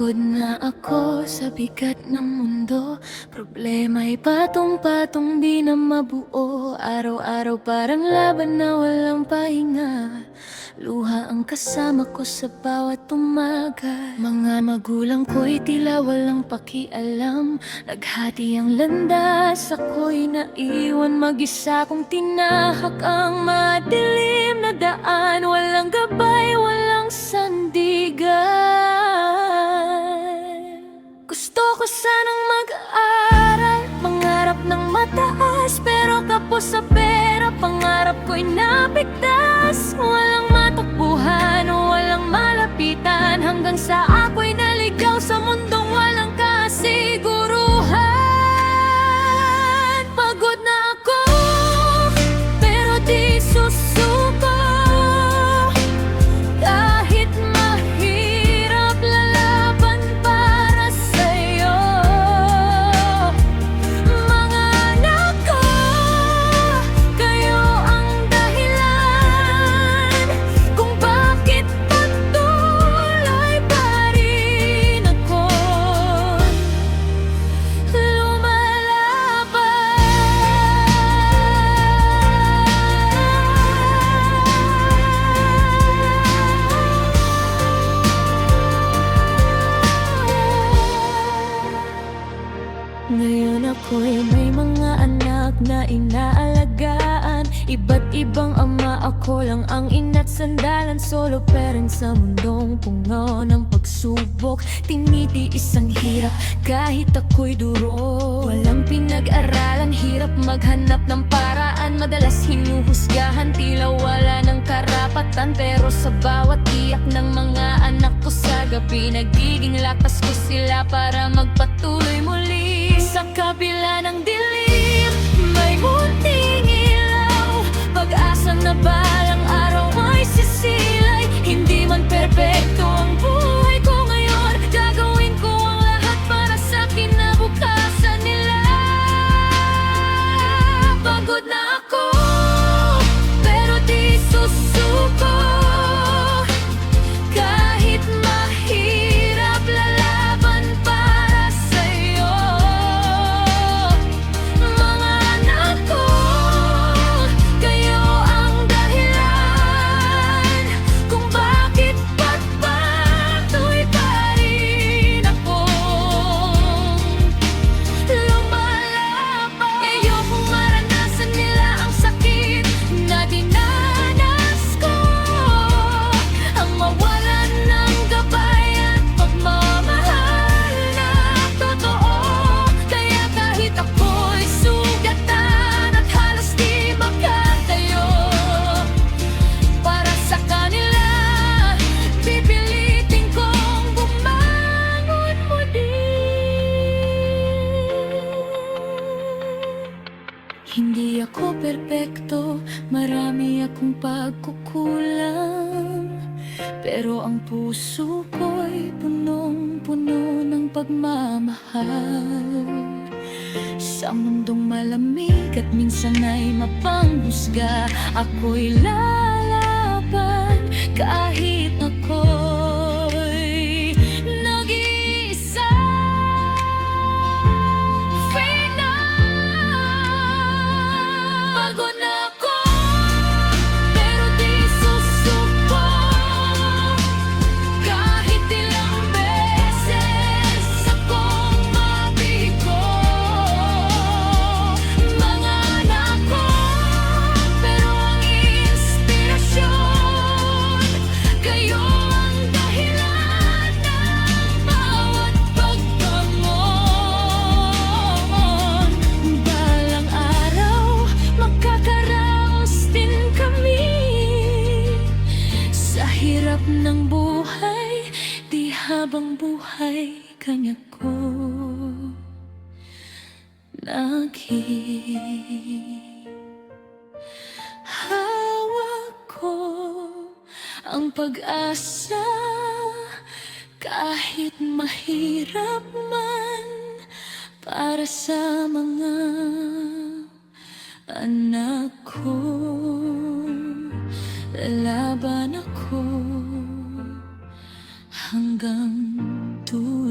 Pagod na ako sa bigat ng mundo. Problema'y patong-patong di na mabuo. Araw-araw parang laban na walang pahinga. Luha ang kasama ko sa bawat umaga. Mga magulang ko'y tila walang pakialam. Naghati ang landas, ako'y naiwan mag-isa kong tinahak ang madilim na daan. Walang gabay, walang sandigan. Gusto ko sanang mag-aaral, mangarap ng mataas, pero kapos sa pera, pangarap ko'y napigtas. Walang matakbuhan, walang malapitan, hanggang sa ako'y naligaw sa mundong walang kasiguruhan. Pagod na ako, pero di susuko. Kahit mahirap, lalaban para sa'yo. Mga anak ko, kayo ang dahilan kung bakit patuloy pa rin ako Ngayon ako'y may mga anak na inaalagaan. Iba't ibang ama, ako lang ang ina't sandalan. Solo parent sa mundong puno ng pagsubok. Tinitiis ang hirap kahit ako'y duro. Walang pinag-aralan, hirap maghanap ng paraan. Madalas hinuhusgahan, tila wala ng karapatan. Pero sa bawat iyak ng mga anak ko sa gabi, nagiging lakas ko sila para magpatuloy muli. Sa kabila ng dilim, may munting ilaw. Pag-asa na balang araw ay sisilay. Hindi man perpekto ang buhay ko ngayon, gagawin ko ang lahat para sa kinabukasan nila. Pagod na ako, pero di susuko. Kahit mahirap, lalaban para sa'yo. Mga anak ko, kayo ang dahilan kung bakit pagpatuloy pa rin akong lumalaban. Ayokong maranasan nila ang sakit na dinanas ko, ang mawalan ng gabay at pagmamahal na totoo. Kaya kahit ako'y sugatan at halos di makatayo, para sa kanila, pipilitin kong bumangon muli. Hindi ako perpekto, marami akong pagkukulang, pero ang puso ko'y punong-puno ng pagmamahal. Sa mundong malamig at minsan ay mapanghusga, ako'y lalaban kahit ako'y nag-iisa. Pagod na ako, pero di susuko. Kahit ilang beses akong mabigo. Mga anak ko, pero ang inspirasyon, kayo ang dahilan ng bawat pagbangon. Balang araw, magkakaraos din kami. Sa hirap ng buhay, di habang buhay kanya ko hawak ko ang pag-asa. Kahit mahirap man, para sa mga anak ko, lalaban ako hanggang pagtulong.